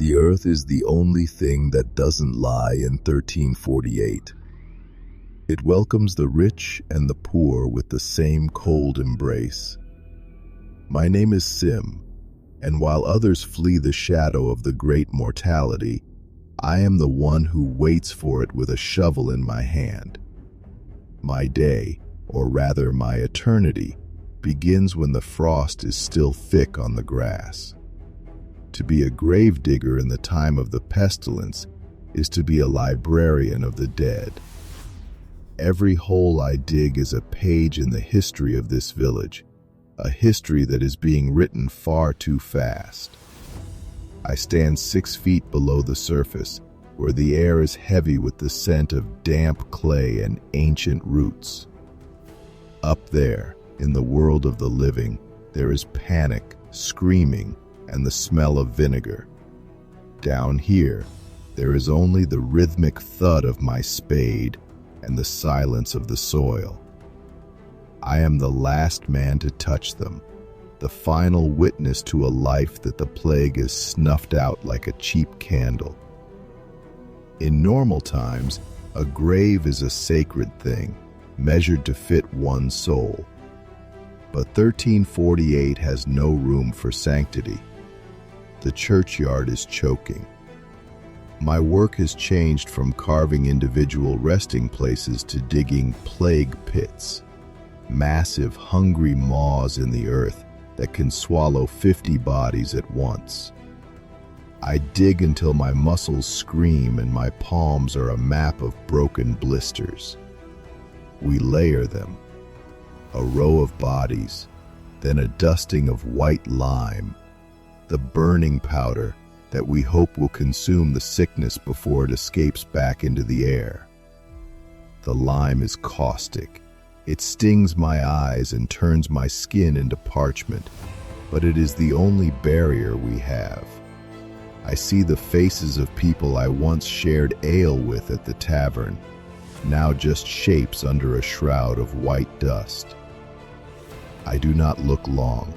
The earth is the only thing that doesn't lie in 1348. It welcomes the rich and the poor with the same cold embrace. My name is Sim, and while others flee the shadow of the Great Mortality, I am the one who waits for it with a shovel in my hand. My day, or rather my eternity, begins when the frost is still thick on the grass. To be a gravedigger in the time of the pestilence is to be a librarian of the dead. Every hole I dig is a page in the history of this village, a history that is being written far too fast. I stand 6 feet below the surface, where the air is heavy with the scent of damp clay and ancient roots. Up there, in the world of the living, there is panic, screaming, and the smell of vinegar. Down here, there is only the rhythmic thud of my spade and the silence of the soil. I am the last man to touch them, the final witness to a life that the plague has snuffed out like a cheap candle. In normal times, a grave is a sacred thing, measured to fit one's soul. But 1348 has no room for sanctity. The churchyard is choking. My work has changed from carving individual resting places to digging plague pits, massive, hungry maws in the earth that can swallow 50 bodies at once. I dig until my muscles scream and my palms are a map of broken blisters. We layer them, a row of bodies, then a dusting of white lime, the burning powder that we hope will consume the sickness before it escapes back into the air. The lime is caustic. It stings my eyes and turns my skin into parchment, but it is the only barrier we have. I see the faces of people I once shared ale with at the tavern, now just shapes under a shroud of white dust. I do not look long.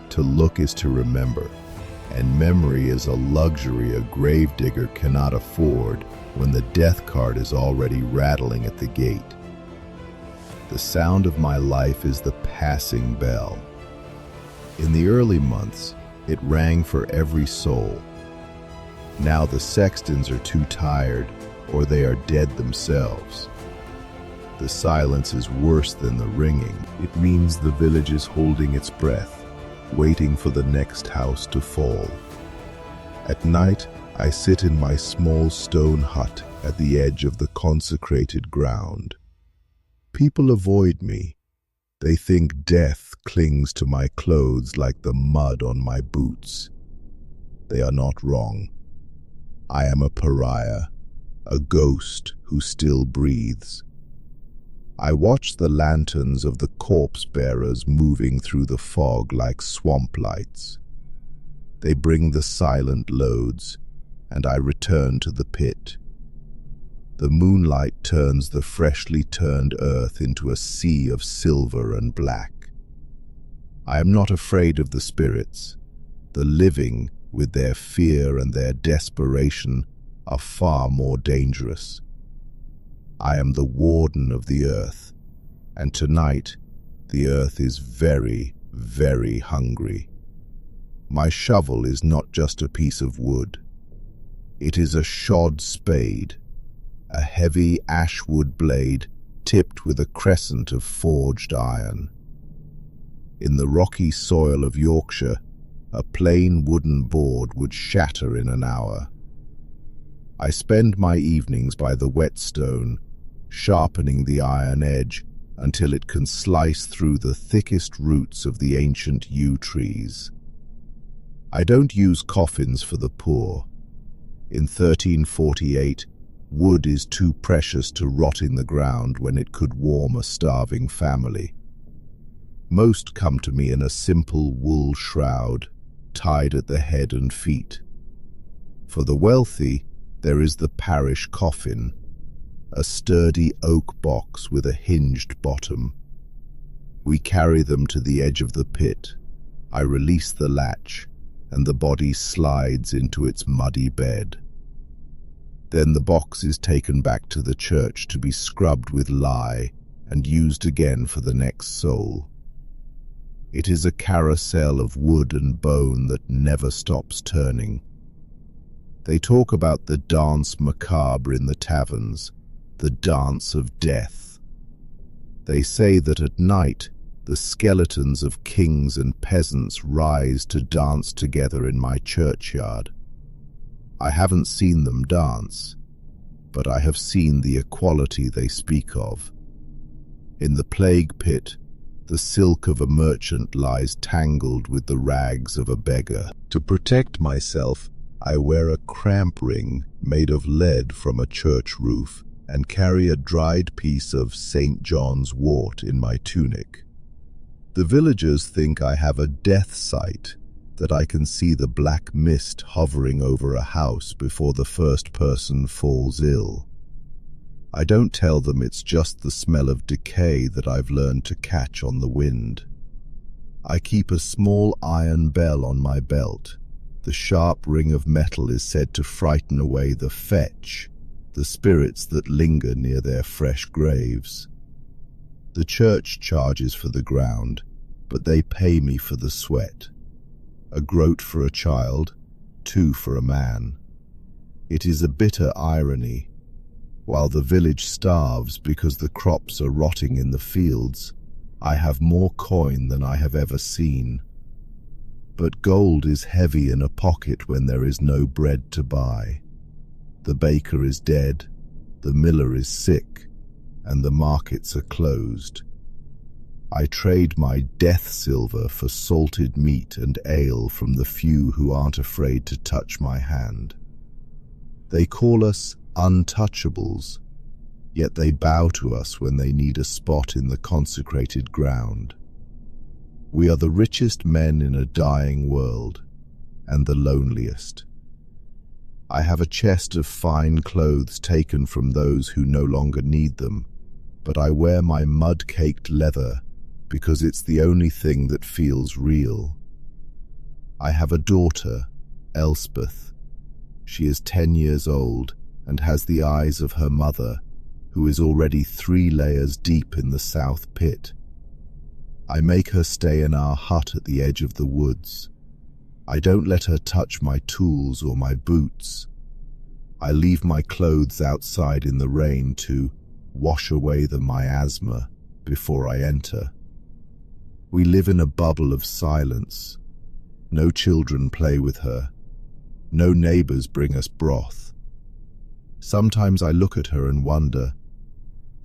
To look is to remember, and memory is a luxury a gravedigger cannot afford when the death cart is already rattling at the gate. The sound of my life is the passing bell. In the early months, it rang for every soul. Now the sextons are too tired, or they are dead themselves. The silence is worse than the ringing. It means the village is holding its breath, waiting for the next house to fall. At night, I sit in my small stone hut at the edge of the consecrated ground. People avoid me. They think death clings to my clothes like the mud on my boots. They are not wrong. I am a pariah, a ghost who still breathes. I watch the lanterns of the corpse bearers moving through the fog like swamp lights. They bring the silent loads, and I return to the pit. The moonlight turns the freshly turned earth into a sea of silver and black. I am not afraid of the spirits. The living, with their fear and their desperation, are far more dangerous. I am the warden of the earth, and tonight the earth is very, very hungry. My shovel is not just a piece of wood. It is a shod spade, a heavy ashwood blade tipped with a crescent of forged iron. In the rocky soil of Yorkshire, a plain wooden board would shatter in an hour. I spend my evenings by the whetstone, sharpening the iron edge until it can slice through the thickest roots of the ancient yew trees. I don't use coffins for the poor. In 1348, wood is too precious to rot in the ground when it could warm a starving family. Most come to me in a simple wool shroud, tied at the head and feet. For the wealthy, there is the parish coffin, a sturdy oak box with a hinged bottom. We carry them to the edge of the pit. I release the latch, and the body slides into its muddy bed. Then the box is taken back to the church to be scrubbed with lye and used again for the next soul. It is a carousel of wood and bone that never stops turning. They talk about the dance macabre in the taverns, the dance of death. They say that at night the skeletons of kings and peasants rise to dance together in my churchyard. I haven't seen them dance, but I have seen the equality they speak of. In the plague pit, the silk of a merchant lies tangled with the rags of a beggar. To protect myself, I wear a cramp ring made of lead from a church roof and carry a dried piece of St. John's wort in my tunic. The villagers think I have a death sight, that I can see the black mist hovering over a house before the first person falls ill. I don't tell them it's just the smell of decay that I've learned to catch on the wind. I keep a small iron bell on my belt. The sharp ring of metal is said to frighten away the fetch, the spirits that linger near their fresh graves. The church charges for the ground, but they pay me for the sweat. A groat for a child, 2 for a man. It is a bitter irony. While the village starves because the crops are rotting in the fields, I have more coin than I have ever seen. But gold is heavy in a pocket when there is no bread to buy. The baker is dead, the miller is sick, and the markets are closed. I trade my death silver for salted meat and ale from the few who aren't afraid to touch my hand. They call us untouchables, yet they bow to us when they need a spot in the consecrated ground. We are the richest men in a dying world, and the loneliest. I have a chest of fine clothes taken from those who no longer need them, but I wear my mud-caked leather because it's the only thing that feels real. I have a daughter, Elspeth. She is 10 years old and has the eyes of her mother, who is already 3 layers deep in the south pit. I make her stay in our hut at the edge of the woods. I don't let her touch my tools or my boots. I leave my clothes outside in the rain to wash away the miasma before I enter. We live in a bubble of silence. No children play with her. No neighbors bring us broth. Sometimes I look at her and wonder,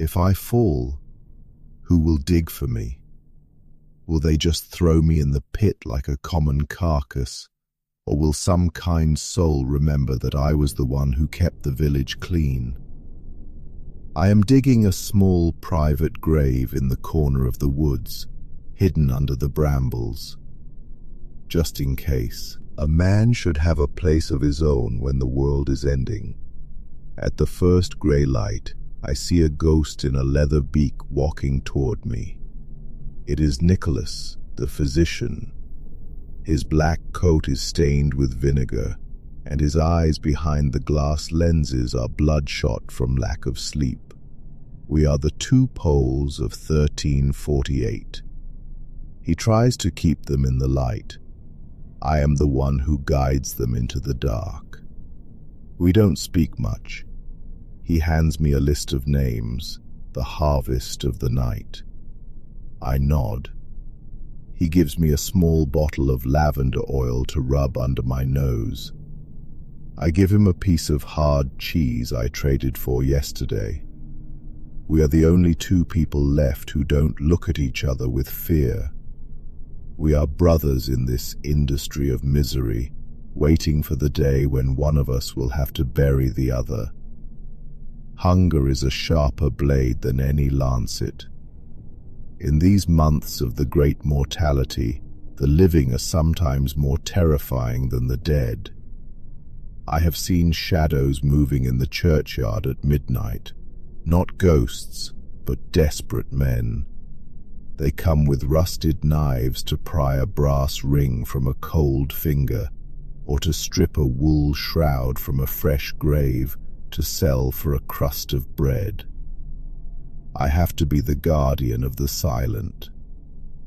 if I fall, who will dig for me? Will they just throw me in the pit like a common carcass? Or will some kind soul remember that I was the one who kept the village clean? I am digging a small private grave in the corner of the woods, hidden under the brambles. Just in case. A man should have a place of his own when the world is ending. At the first grey light, I see a ghost in a leather beak walking toward me. It is Nicholas, the physician. His black coat is stained with vinegar, and his eyes behind the glass lenses are bloodshot from lack of sleep. We are the 2 poles of 1348. He tries to keep them in the light. I am the one who guides them into the dark. We don't speak much. He hands me a list of names, the harvest of the night. I nod. He gives me a small bottle of lavender oil to rub under my nose. I give him a piece of hard cheese I traded for yesterday. We are the only 2 people left who don't look at each other with fear. We are brothers in this industry of misery, waiting for the day when one of us will have to bury the other. Hunger is a sharper blade than any lancet. In these months of the Great Mortality, the living are sometimes more terrifying than the dead. I have seen shadows moving in the churchyard at midnight, not ghosts, but desperate men. They come with rusted knives to pry a brass ring from a cold finger or to strip a wool shroud from a fresh grave to sell for a crust of bread. I have to be the guardian of the silent.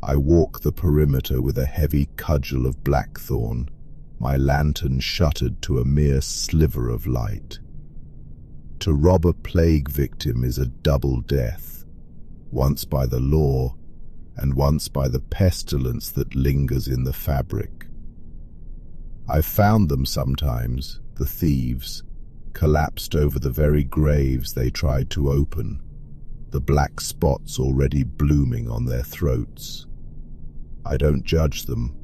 I walk the perimeter with a heavy cudgel of blackthorn, my lantern shuttered to a mere sliver of light. To rob a plague victim is a double death, once by the law and once by the pestilence that lingers in the fabric. I've found them sometimes, the thieves, collapsed over the very graves they tried to open, the black spots already blooming on their throats. I don't judge them.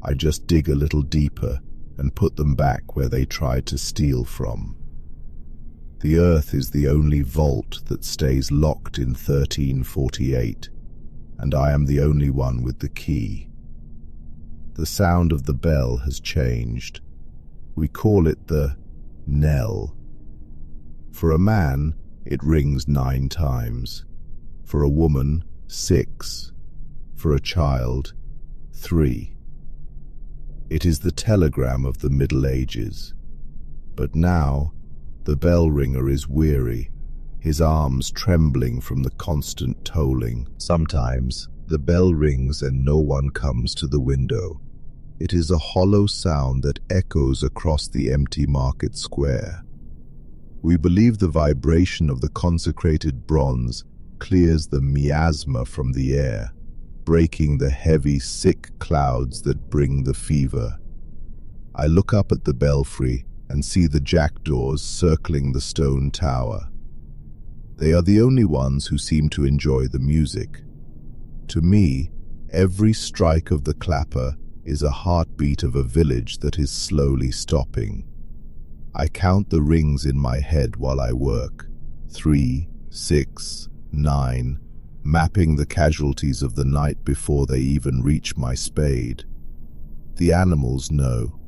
I just dig a little deeper and put them back where they tried to steal from. The earth is the only vault that stays locked in 1348, and I am the only one with the key. The sound of the bell has changed. We call it the knell. For a man, it rings 9 times. For a woman, 6. For a child, 3. It is the telegram of the Middle Ages. But now, the bell ringer is weary, his arms trembling from the constant tolling. Sometimes, the bell rings and no one comes to the window. It is a hollow sound that echoes across the empty market square. We believe the vibration of the consecrated bronze clears the miasma from the air, breaking the heavy, sick clouds that bring the fever. I look up at the belfry and see the jackdaws circling the stone tower. They are the only ones who seem to enjoy the music. To me, every strike of the clapper is a heartbeat of a village that is slowly stopping. I count the rings in my head while I work. 3, 6, 9, mapping the casualties of the night before they even reach my spade. The animals know.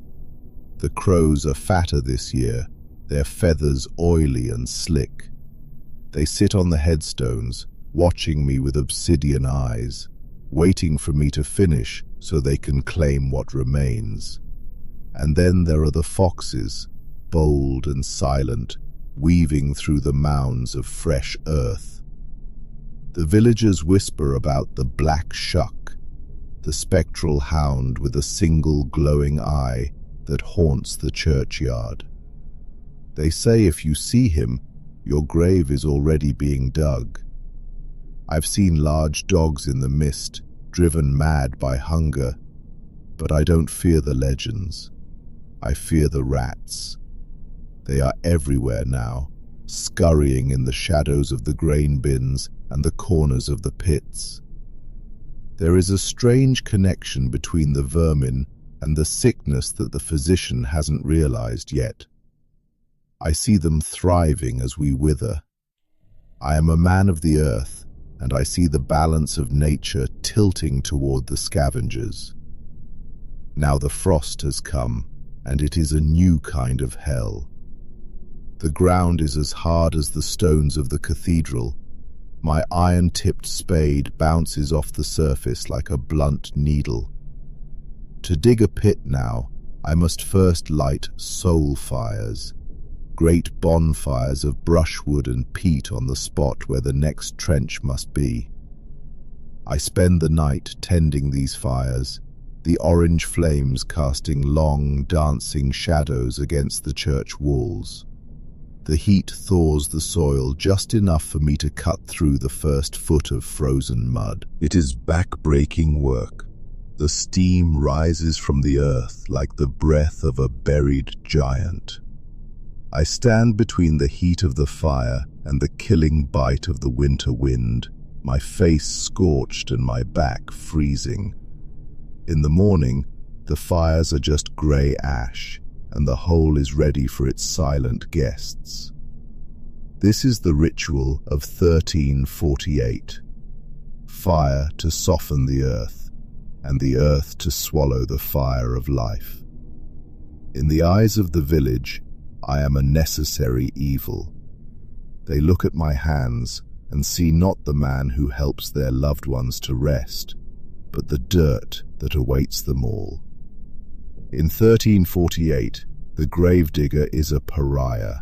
The crows are fatter this year, their feathers oily and slick. They sit on the headstones, watching me with obsidian eyes, waiting for me to finish so they can claim what remains. And then there are the foxes, bold and silent, weaving through the mounds of fresh earth. The villagers whisper about the Black Shuck, the spectral hound with a single glowing eye that haunts the churchyard. They say if you see him, your grave is already being dug. I've seen large dogs in the mist, driven mad by hunger, but I don't fear the legends. I fear the rats. They are everywhere now, scurrying in the shadows of the grain bins and the corners of the pits. There is a strange connection between the vermin and the sickness that the physician hasn't realized yet. I see them thriving as we wither. I am a man of the earth, and I see the balance of nature tilting toward the scavengers. Now the frost has come, and it is a new kind of hell. The ground is as hard as the stones of the cathedral. My iron-tipped spade bounces off the surface like a blunt needle. To dig a pit now, I must first light soul fires, great bonfires of brushwood and peat on the spot where the next trench must be. I spend the night tending these fires, the orange flames casting long, dancing shadows against the church walls. The heat thaws the soil just enough for me to cut through the first foot of frozen mud. It is back-breaking work. The steam rises from the earth like the breath of a buried giant. I stand between the heat of the fire and the killing bite of the winter wind, my face scorched and my back freezing. In the morning, the fires are just grey ash, and the hole is ready for its silent guests. This is the ritual of 1348. Fire to soften the earth, and the earth to swallow the fire of life. In the eyes of the village, I am a necessary evil. They look at my hands and see not the man who helps their loved ones to rest, but the dirt that awaits them all. In 1348, the Gravedigger is a pariah,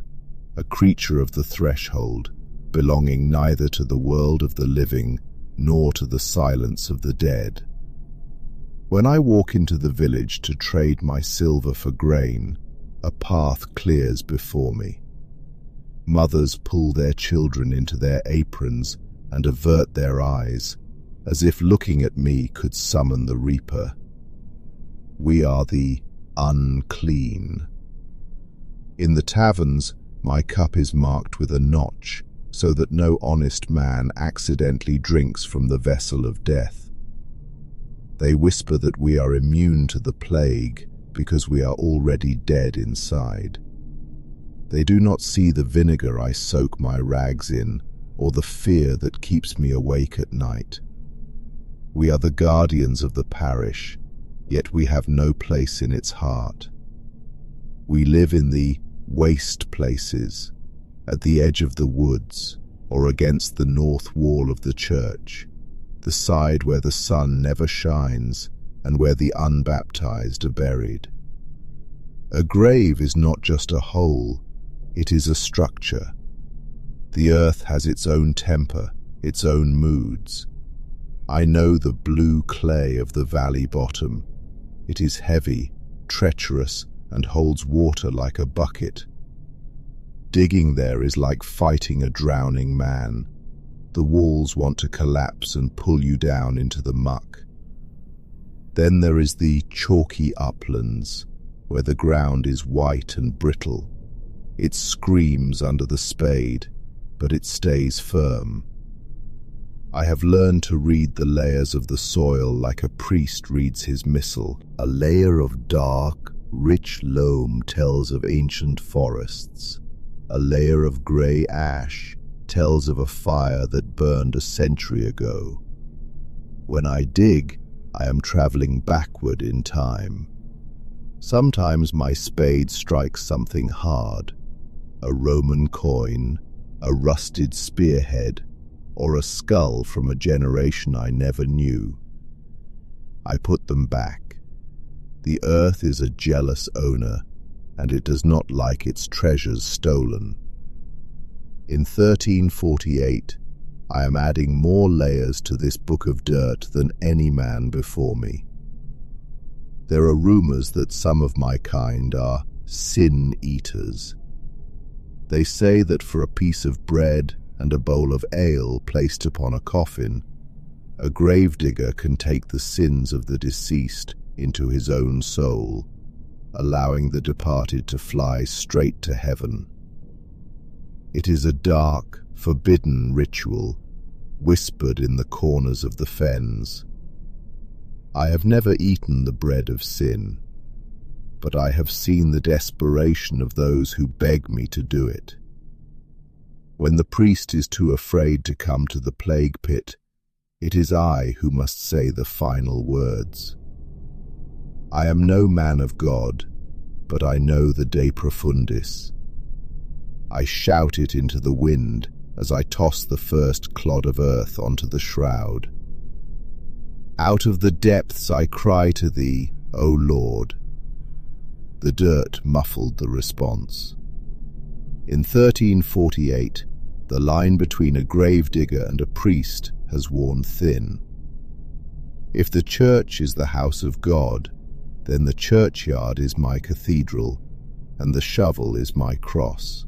a creature of the threshold, belonging neither to the world of the living nor to the silence of the dead. When I walk into the village to trade my silver for grain, a path clears before me. Mothers pull their children into their aprons and avert their eyes, as if looking at me could summon the reaper. We are the unclean. In the taverns, my cup is marked with a notch, so that no honest man accidentally drinks from the vessel of death. They whisper that we are immune to the plague because we are already dead inside. They do not see the vinegar I soak my rags in, or the fear that keeps me awake at night. We are the guardians of the parish, yet we have no place in its heart. We live in the waste places, at the edge of the woods, or against the north wall of the church, the side where the sun never shines and where the unbaptized are buried. A grave is not just a hole, it is a structure. The earth has its own temper, its own moods. I know the blue clay of the valley bottom. It is heavy, treacherous, and holds water like a bucket. Digging there is like fighting a drowning man. The walls want to collapse and pull you down into the muck. Then there is the chalky uplands, where the ground is white and brittle. It screams under the spade, but it stays firm. I have learned to read the layers of the soil like a priest reads his missal. A layer of dark, rich loam tells of ancient forests. A layer of grey ash tells of a fire that burned a century ago. When I dig, I am traveling backward in time. Sometimes my spade strikes something hard, a Roman coin, a rusted spearhead, or a skull from a generation I never knew. I put them back. The earth is a jealous owner, and it does not like its treasures stolen. In 1348, I am adding more layers to this book of dirt than any man before me. There are rumors that some of my kind are sin-eaters. They say that for a piece of bread and a bowl of ale placed upon a coffin, a gravedigger can take the sins of the deceased into his own soul, allowing the departed to fly straight to heaven. It is a dark, forbidden ritual, whispered in the corners of the fens. I have never eaten the bread of sin, but I have seen the desperation of those who beg me to do it. When the priest is too afraid to come to the plague pit, it is I who must say the final words. I am no man of God, but I know the de profundis. I shout it into the wind as I toss the first clod of earth onto the shroud. Out of the depths I cry to thee, O Lord. The dirt muffled the response. In 1348, the line between a gravedigger and a priest has worn thin. If the church is the house of God, then the churchyard is my cathedral, and the shovel is my cross.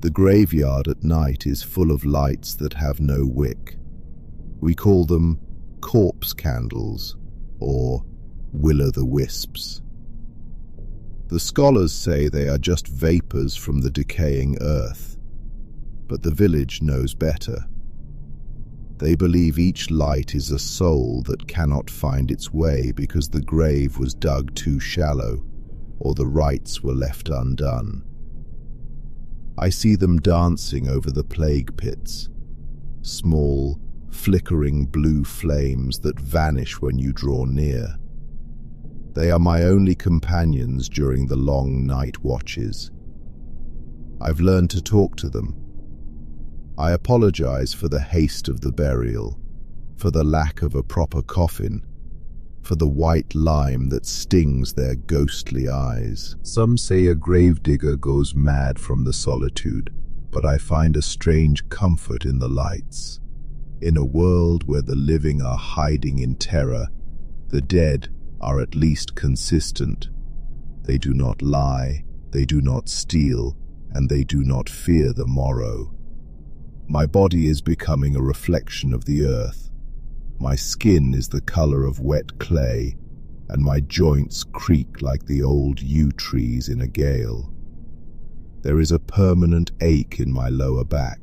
The graveyard at night is full of lights that have no wick. We call them corpse candles, or will-o'-the-wisps. The scholars say they are just vapors from the decaying earth, but the village knows better. They believe each light is a soul that cannot find its way because the grave was dug too shallow, or the rites were left undone. I see them dancing over the plague pits, small, flickering blue flames that vanish when you draw near. They are my only companions during the long night watches. I've learned to talk to them. I apologize for the haste of the burial, for the lack of a proper coffin, for the white lime that stings their ghostly eyes. Some say a gravedigger goes mad from the solitude, but I find a strange comfort in the lights. In a world where the living are hiding in terror, the dead are at least consistent. They do not lie, they do not steal, and they do not fear the morrow. My body is becoming a reflection of the earth. My skin is the color of wet clay, and my joints creak like the old yew trees in a gale. There is a permanent ache in my lower back,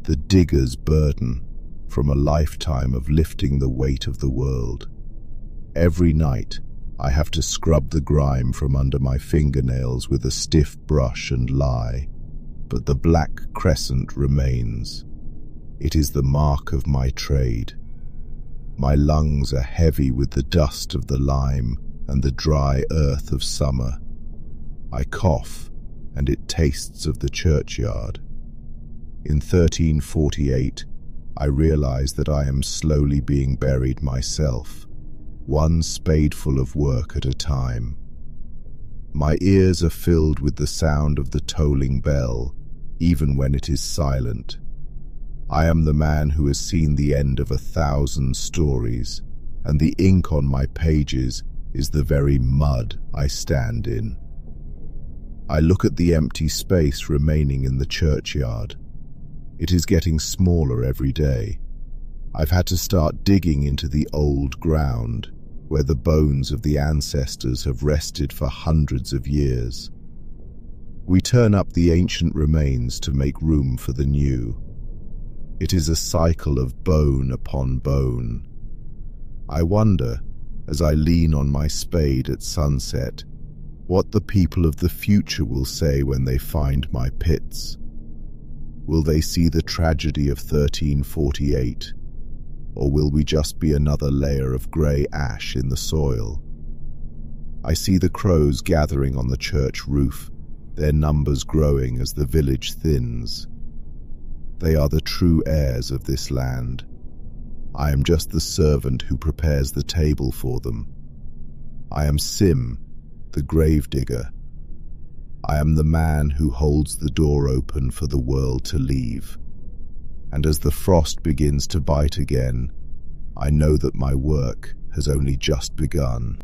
the digger's burden from a lifetime of lifting the weight of the world. Every night, I have to scrub the grime from under my fingernails with a stiff brush and lie, but the black crescent remains. It is the mark of my trade. My lungs are heavy with the dust of the lime and the dry earth of summer. I cough, and it tastes of the churchyard. In 1348, I realize that I am slowly being buried myself, one spadeful of work at a time. My ears are filled with the sound of the tolling bell, even when it is silent. I am the man who has seen the end of 1,000 stories, and the ink on my pages is the very mud I stand in. I look at the empty space remaining in the churchyard. It is getting smaller every day. I've had to start digging into the old ground, where the bones of the ancestors have rested for hundreds of years. We turn up the ancient remains to make room for the new. It is a cycle of bone upon bone. I wonder, as I lean on my spade at sunset, what the people of the future will say when they find my pits. Will they see the tragedy of 1348? Or will we just be another layer of grey ash in the soil? I see the crows gathering on the church roof, their numbers growing as the village thins. They are the true heirs of this land. I am just the servant who prepares the table for them. I am Sim, the gravedigger. I am the man who holds the door open for the world to leave. And as the frost begins to bite again, I know that my work has only just begun.